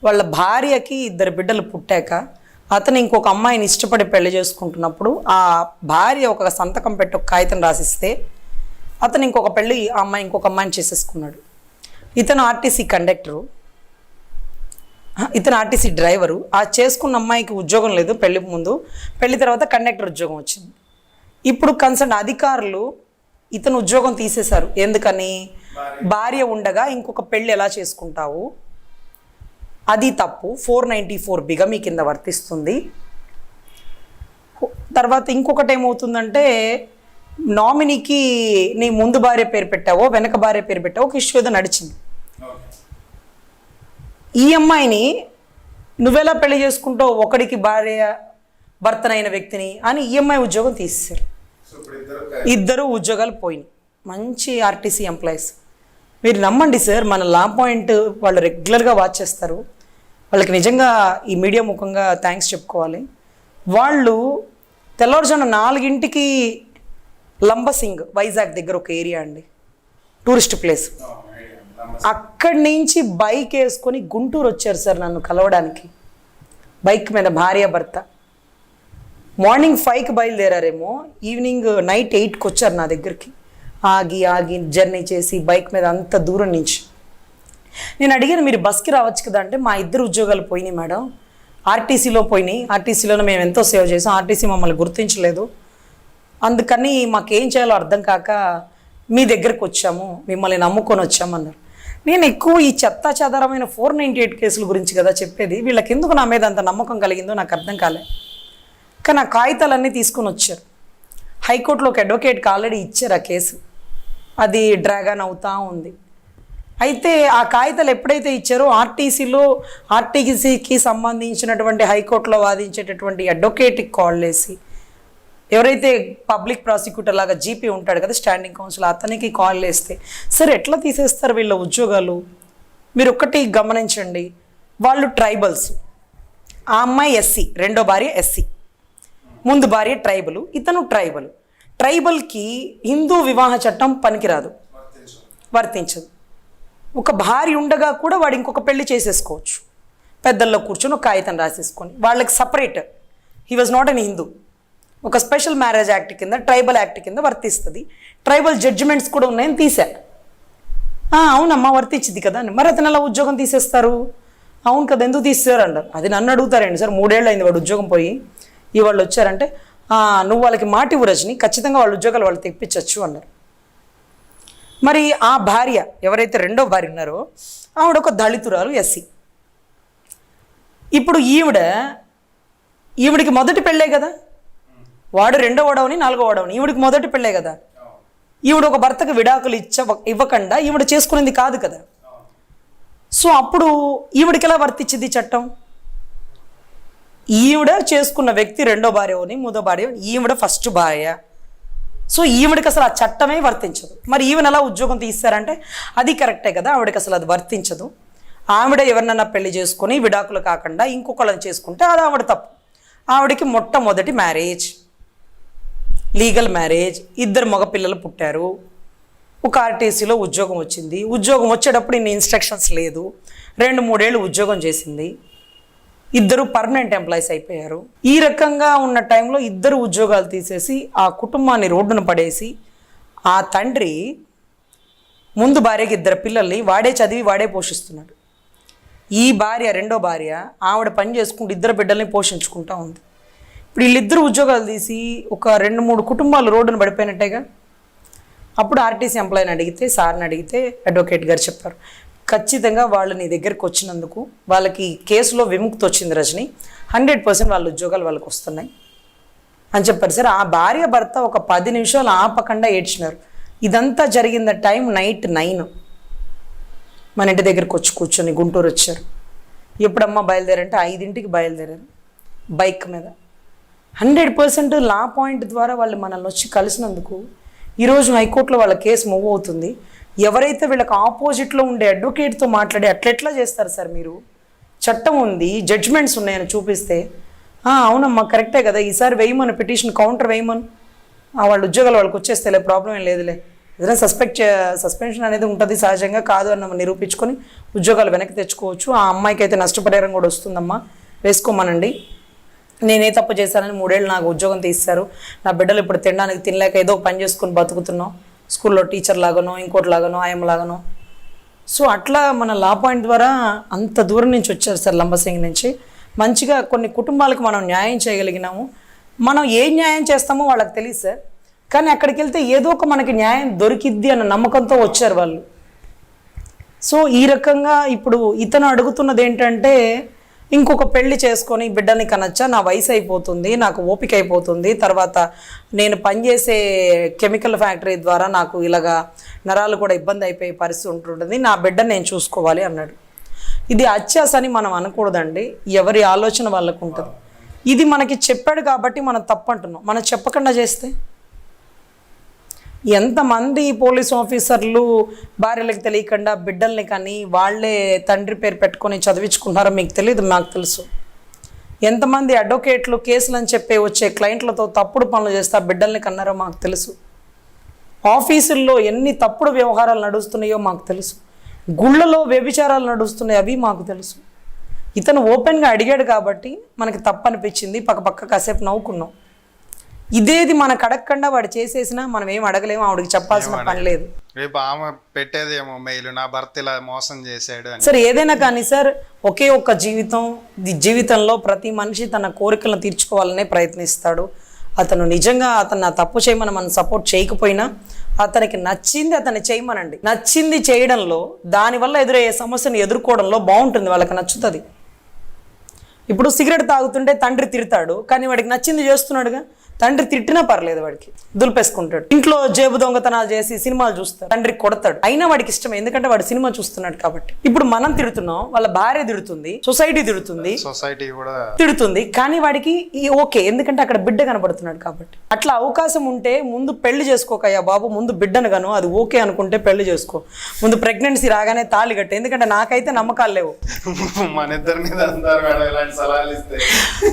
వాళ్ళ భార్యకి 2 బిడ్డలు పుట్టాక అతను ఇంకొక అమ్మాయిని ఇష్టపడి పెళ్లి చేసుకుంటున్నప్పుడు ఆ భార్య ఒక సంతకం పెట్టి ఒక కాగితం రాసిస్తే అతను ఇంకొక పెళ్ళి ఆ అమ్మాయి ఇంకొక అమ్మాయిని చేసేసుకున్నాడు. ఇతను ఆర్టీసీ కండక్టరు, ఇతను ఆర్టీసీ డ్రైవరు. ఆ చేసుకున్న అమ్మాయికి ఉద్యోగం లేదు పెళ్లి ముందు, పెళ్లి తర్వాత కండక్టర్ ఉద్యోగం వచ్చింది. ఇప్పుడు కన్సర్న్ అధికారులు ఇతను ఉద్యోగం తీసేశారు. ఎందుకని? భార్య ఉండగా ఇంకొక పెళ్ళి ఎలా చేసుకుంటావు, అది తప్పు, 494 బిగమీ కింద వర్తిస్తుంది. తర్వాత ఇంకొకటి ఏమవుతుందంటే నామినీకి నీ ముందు భార్య పేరు పెట్టావో వెనక భార్య పేరు పెట్టావో ఒక ఇష్యూ ఏదో నడిచింది. ఈ అమ్మాయిని నువ్వెలా పెళ్లి చేసుకుంటావు ఒకడికి భార్య భర్తనైన వ్యక్తిని అని ఈ అమ్మాయి ఉద్యోగం తీసేశారు. 2 ఉద్యోగాలు పోయినాయి. మంచి ఆర్టీసీ ఎంప్లాయీస్. మీరు నమ్మండి సార్, మన లా పాయింట్ వాళ్ళు రెగ్యులర్గా వాచ్ చేస్తారు. వాళ్ళకి నిజంగా ఈ మీడియా ముఖంగా థ్యాంక్స్ చెప్పుకోవాలి. వాళ్ళు తెల్లవారుజామున 4ంటికి లంబసింగ్ వైజాగ్ దగ్గర ఒక ఏరియా అండి, టూరిస్ట్ ప్లేస్, అక్కడి నుంచి బైక్ వేసుకొని గుంటూరు వచ్చారు సార్ నన్ను కలవడానికి. బైక్ మీద భార్య భర్త. మార్నింగ్ 5కి బయలుదేరారేమో, ఈవినింగ్ నైట్ 8కి వచ్చారు నా దగ్గరికి. ఆగి జర్నీ చేసి బైక్ మీద అంత దూరం నుంచి. నేను అడిగాను, మీరు బస్కి రావచ్చు కదా అంటే, మా 2 ఉద్యోగాలు పోయినాయి మేడం, ఆర్టీసీలో పోయినాయి, ఆర్టీసీలోనే మేము ఎంతో సేవ చేసాం, ఆర్టీసీ మమ్మల్ని గుర్తించలేదు, అందుకని మాకేం చేయాలో అర్థం కాక మీ దగ్గరకు వచ్చాము, మిమ్మల్ని నమ్ముకొని వచ్చామన్నారు. నేను ఎక్కువ ఈ చెత్తా చెదారమైన 498 కేసుల గురించి కదా చెప్పేది, వీళ్ళకి ఎందుకు నా మీద అంత నమ్మకం కలిగిందో నాకు అర్థం కాలే. కానీ ఆ కాగితాలన్నీ తీసుకొని వచ్చారు. హైకోర్టులో ఒక అడ్వకేట్కి ఆల్రెడీ ఇచ్చారు ఆ కేసు, అది డ్రాగన్ అవుతూ ఉంది. అయితే ఆ కాగితాలు ఎప్పుడైతే ఇచ్చారో ఆర్టీసీకి సంబంధించినటువంటి హైకోర్టులో వాదించేటటువంటి అడ్వకేట్కి కాల్ చేసి, ఎవరైతే పబ్లిక్ ప్రాసిక్యూటర్ లాగా జీపీ ఉంటాడు కదా స్టాండింగ్ కౌన్సిల్, అతనికి కాల్ చేస్తే, సార్ ఎట్లా తీసేస్తారు వీళ్ళ ఉద్యోగాలు, మీరు ఒక్కటి గమనించండి, వాళ్ళు ట్రైబల్స్, ఆ అమ్మాయి ఎస్సీ, రెండో భార్య ఎస్సీ, ముందు భార్య ట్రైబలు, ఇతను ట్రైబల్. ట్రైబల్కి హిందూ వివాహ చట్టం పనికిరాదు, వర్తించదు. ఒక భార్య ఉండగా కూడా వాడు ఇంకొక పెళ్లి చేసేసుకోవచ్చు, పెద్దల్లో కూర్చొని ఒక కాగితం రాసేసుకొని. వాళ్ళకి separate, he was not an Hindu, ఒక స్పెషల్ మ్యారేజ్ యాక్ట్ కింద, ట్రైబల్ యాక్ట్ కింద వర్తిస్తుంది. ట్రైబల్ జడ్జిమెంట్స్ కూడా ఉన్నాయని తీసా. అవునమ్మా వర్తించింది కదా అని. మరి అతను అలా ఉద్యోగం తీసేస్తారు? అవును కదా, ఎందుకు తీసేవారు అంటారు. అది నన్ను అడుగుతారండి, సార్ 3 ఏళ్ళు అయింది వాడు ఉద్యోగం పోయి, వాళ్ళు వచ్చారంటే, నువ్వు వాళ్ళకి మాట ఇవ్వు రజని, ఖచ్చితంగా వాళ్ళ ఉద్యోగాలు వాళ్ళు తెప్పించవచ్చు అన్నారు. మరి ఆ భార్య ఎవరైతే రెండో భార్య ఉన్నారో ఆవిడ ఒక దళితురాలు, ఎస్సీ. ఇప్పుడు ఈవిడికి మొదటి పెళ్ళే కదా, వాడు 2వ వాడవని 4వ వాడవని, ఈవిడికి మొదటి పెళ్ళే కదా. ఈవిడ ఒక భర్తకు విడాకులు ఇవ్వకుండా ఈవిడ చేసుకునేది కాదు కదా. సో అప్పుడు ఈవిడికి ఎలా వర్తించింది చట్టం? ఈవిడ చేసుకున్న వ్యక్తి 2వ భార్యని, 3వ భార్య, ఈవిడ ఫస్ట్ భార్య. సో ఈవిడికి అసలు ఆ చట్టమే వర్తించదు. మరి ఈవిడ ఎలా ఉద్యోగం తీస్తారంటే అది కరెక్టే కదా, ఆవిడకి అసలు అది వర్తించదు. ఆవిడ ఎవరినన్నా పెళ్లి చేసుకొని విడాకులు కాకుండా ఇంకొకళ్ళని చేసుకుంటే అది ఆవిడ తప్పు. ఆవిడకి మొట్టమొదటి మ్యారేజ్, లీగల్ మ్యారేజ్, 2 మగపిల్లలు పుట్టారు, ఒక ఆర్టీసీలో ఉద్యోగం వచ్చింది. ఉద్యోగం వచ్చేటప్పుడు ఇన్ని ఇన్స్ట్రక్షన్స్ లేదు, 2-3 ఏళ్ళు ఉద్యోగం చేసింది, 2 పర్మనెంట్ ఎంప్లాయీస్ అయిపోయారు. ఈ రకంగా ఉన్న టైంలో 2 ఉద్యోగాలు తీసేసి ఆ కుటుంబాన్ని రోడ్డున పడేసి, ఆ తండ్రి ముందు భార్యకి 2 పిల్లల్ని వాడే చదివి వాడే పోషిస్తున్నాడు. ఈ భార్య, రెండో భార్య, ఆవిడ పని చేసుకుంటూ 2 బిడ్డల్ని పోషించుకుంటూ ఉంది. ఇప్పుడు వీళ్ళిద్దరు ఉద్యోగాలు తీసి ఒక 2-3 కుటుంబాలు రోడ్డున పడిపోయినట్టేగా. అప్పుడు ఆర్టీసీ ఎంప్లాయీని అడిగితే, సార్ని అడిగితే అడ్వకేట్ గారు చెప్పారు, ఖచ్చితంగా వాళ్ళు నీ దగ్గరికి వచ్చినందుకు వాళ్ళకి కేసులో విముక్తి వచ్చింది రజని, 100% వాళ్ళ ఉద్యోగాలు వాళ్ళకి వస్తున్నాయి అని చెప్పారు. సార్ ఆ భార్య భర్త ఒక 10 నిమిషాలు ఆపకుండా ఏడ్చినారు. ఇదంతా జరిగింద టైం నైట్ 9. మన ఇంటి దగ్గరికి వచ్చి కూర్చొని గుంటూరు వచ్చారు. ఎప్పుడమ్మా బయలుదేరంటే 5ంటికి బయలుదేరారు బైక్ మీద. 100% లా పాయింట్ ద్వారా వాళ్ళు మనల్ని వచ్చి కలిసినందుకు ఈరోజు హైకోర్టులో వాళ్ళ కేసు మూవ్ అవుతుంది. ఎవరైతే వీళ్ళకి ఆపోజిట్లో ఉండే అడ్వకేట్తో మాట్లాడి అట్లెట్లా చేస్తారు సార్ మీరు? చట్టం ఉంది, జడ్జ్మెంట్స్ ఉన్నాయని చూపిస్తే అవునమ్మా కరెక్టే కదా, ఈసారి వేయమని పిటిషన్ కౌంటర్ వేయమని, వాళ్ళ ఉద్యోగాలు వాళ్ళకి వచ్చేస్తేలే, ప్రాబ్లం ఏం లేదులే ఏదైనా సస్పెన్షన్ అనేది ఉంటుంది సహజంగా, కాదు అని మనం నిరూపించుకొని ఉద్యోగాలు వెనక్కి తెచ్చుకోవచ్చు. ఆ అమ్మాయికి అయితే నష్టపరిహారం కూడా వస్తుందమ్మా, వేసుకోమనండి. నేనే తప్పు చేశానని 3 ఏళ్ళు నాకు ఉద్యోగం తీస్తారు, నా బిడ్డలు ఇప్పుడు తినడానికి తినలేక ఏదో పని చేసుకొని బతుకుతున్నాం, స్కూల్లో టీచర్ లాగానో ఇంకోటి లాగానో ఆయమ్మలాగానో. సో అట్లా మన లా పాయింట్ ద్వారా అంత దూరం నుంచి వచ్చారు సార్, లంబసింగి నుంచి. మంచిగా కొన్ని కుటుంబాలకు మనం న్యాయం చేయగలిగినాము. మనం ఏ న్యాయం చేస్తామో వాళ్ళకి తెలియదు సార్, కానీ అక్కడికి వెళ్తే ఏదో ఒక మనకి న్యాయం దొరికిద్ది అన్న నమ్మకంతో వచ్చారు వాళ్ళు. సో ఈ రకంగా ఇప్పుడు ఇతను అడుగుతున్నది ఏంటంటే, ఇంకొక పెళ్లి చేసుకొని బిడ్డని కనొచ్చా, నా వయసు అయిపోతుంది, నాకు ఓపిక అయిపోతుంది, తర్వాత నేను పనిచేసే కెమికల్ ఫ్యాక్టరీ ద్వారా నాకు ఇలాగా నరాలు కూడా ఇబ్బంది అయిపోయే పరిస్థితి ఉంటుంటుంది, నా బిడ్డని నేను చూసుకోవాలి అన్నాడు. ఇది అత్యాస అని మనం అనకూడదండి, ఎవరి ఆలోచన వాళ్ళకు ఉంటుంది. ఇది మనకి చెప్పాడు కాబట్టి మనం తప్పు అంటున్నాం. మనం చెప్పకుండా చేస్తే ఎంతమంది పోలీస్ ఆఫీసర్లు భార్యలకు తెలియకుండా బిడ్డల్ని కానీ వాళ్ళే తండ్రి పేరు పెట్టుకొని చదివించుకుంటున్నారో మీకు తెలియదు, నాకు తెలుసు. ఎంతమంది అడ్వకేట్లు కేసులు అని చెప్పి వచ్చే క్లయింట్లతో తప్పుడు పనులు చేస్తే ఆ బిడ్డల్ని కన్నారో మాకు తెలుసు. ఆఫీసుల్లో ఎన్ని తప్పుడు వ్యవహారాలు నడుస్తున్నాయో మాకు తెలుసు. గుళ్ళలో వ్యభిచారాలు నడుస్తున్నాయి, అవి మాకు తెలుసు. ఇతను ఓపెన్గా అడిగాడు కాబట్టి మనకి తప్పు అనిపించింది, పక్క కాసేపు నవ్వుకున్నాం. ఇదేది మనకు అడగకుండా వాడు చేసేసినా మనం ఏం అడగలేము, ఆవిడకి చెప్పాల్సిన పని లేదు. రేపు ఆమె పెట్టేదేమో మెయిల్, నా భర్త ఇలా మోసం చేశాడు అని. సార్ ఏదైనా కానీ సార్, ఒకే ఒక్క జీవితంలో ప్రతి మనిషి తన కోరికలను తీర్చుకోవాలనే ప్రయత్నిస్తాడు. అతను నిజంగా అతను తప్పు చేయమని మనం సపోర్ట్ చేయకపోయినా అతనికి నచ్చింది అతన్ని చేయమనండి. నచ్చింది చేయడంలో, దానివల్ల ఎదురయ్యే సమస్యను ఎదుర్కోవడంలో బాగుంటుంది, వాళ్ళకి నచ్చుతుంది. ఇప్పుడు సిగరెట్ తాగుతుంటే తండ్రి తిడతాడు, కానీ వాడికి నచ్చింది చేస్తున్నాడుగా. తండ్రి తిట్టినా పర్లేదు, వాడికి దులిపేసుకుంటాడు. ఇంట్లో జేబు దొంగతనాలు చేసి సినిమాలు చూస్తాడు, తండ్రి కొడతాడు, అయినా వాడికి ఇష్టం, ఎందుకంటే వాడు సినిమా చూస్తున్నాడు కాబట్టి. ఇప్పుడు మనం తిడుతున్నాం, వాళ్ళ భార్య తిడుతుంది, సొసైటీ కూడా తిడుతుంది, కానీ వాడికి ఓకే, ఎందుకంటే అక్కడ బిడ్డ కనబడుతున్నాడు కాబట్టి. అట్లా అవకాశం ఉంటే ముందు పెళ్లి చేసుకోకయ్యా బాబు, ముందు బిడ్డను గాను అది ఓకే అనుకుంటే పెళ్లి చేసుకో. ముందు ప్రెగ్నెన్సీ రాగానే తాళి కట్టే, ఎందుకంటే నాకైతే నమ్మకాలు లేవు.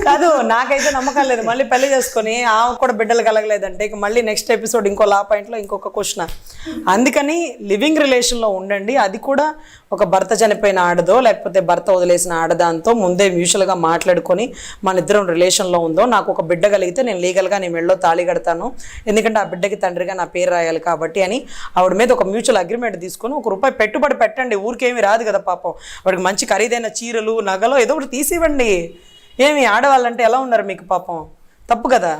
కాదు, నాకైతే నమ్మకాలు లేదు. మళ్ళీ పెళ్లి చేసుకొని ఆమె కూడా బిడ్డలు కలగలేదంటే ఇక మళ్ళీ నెక్స్ట్ ఎపిసోడ్ ఇంకో లా పాయింట్లో ఇంకొక క్వశ్చన్. అందుకని లివింగ్ రిలేషన్లో ఉండండి. అది కూడా ఒక భర్త చనిపోయిన ఆడదో లేకపోతే భర్త వదిలేసిన ఆడదాంతో ముందే మ్యూచువల్గా మాట్లాడుకొని మన ఇద్దరం రిలేషన్లో ఉందో, నాకు ఒక బిడ్డ కలిగితే నేను లీగల్గా నేను మెళ్ళో తాళి కడతాను, ఎందుకంటే ఆ బిడ్డకి తండ్రిగా నా పేరు రాయాలి కాబట్టి అని ఆవిడ మీద ఒక మ్యూచువల్ అగ్రిమెంట్ తీసుకొని ₹1 పెట్టుబడి పెట్టండి. ఊరికేమీ రాదు కదా పాపం, వాడికి మంచి ఖరీదైన చీరలు నగలు ఏదో ఒకటి తీసివ్వండి. ఏమి ఆడవాళ్ళంటే ఎలా ఉన్నారు మీకు పాపం, తప్పు కదా.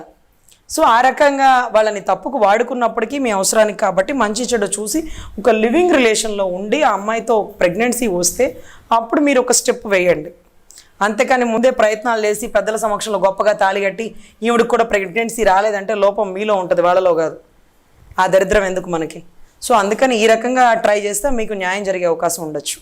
సో ఆ రకంగా వాళ్ళని తప్పుకు వాడుకున్నప్పటికీ మీ అవసరానికి కాబట్టి మంచి చెడు చూసి ఒక లివింగ్ రిలేషన్లో ఉండి ఆ అమ్మాయితో ప్రెగ్నెన్సీ వస్తే అప్పుడు మీరు ఒక స్టెప్ వేయండి. అంతేకాని ముందే ప్రయత్నాలు చేసి పెద్దల సమక్షంలో గొప్పగా తాళిగట్టి ఈవిడికి కూడా ప్రెగ్నెన్సీ రాలేదంటే లోపం మీలో ఉంటుంది, వాళ్ళలో కాదు. ఆ దరిద్రం ఎందుకు మనకి. సో అందుకని ఈ రకంగా ట్రై చేస్తే మీకు న్యాయం జరిగే అవకాశం ఉండొచ్చు.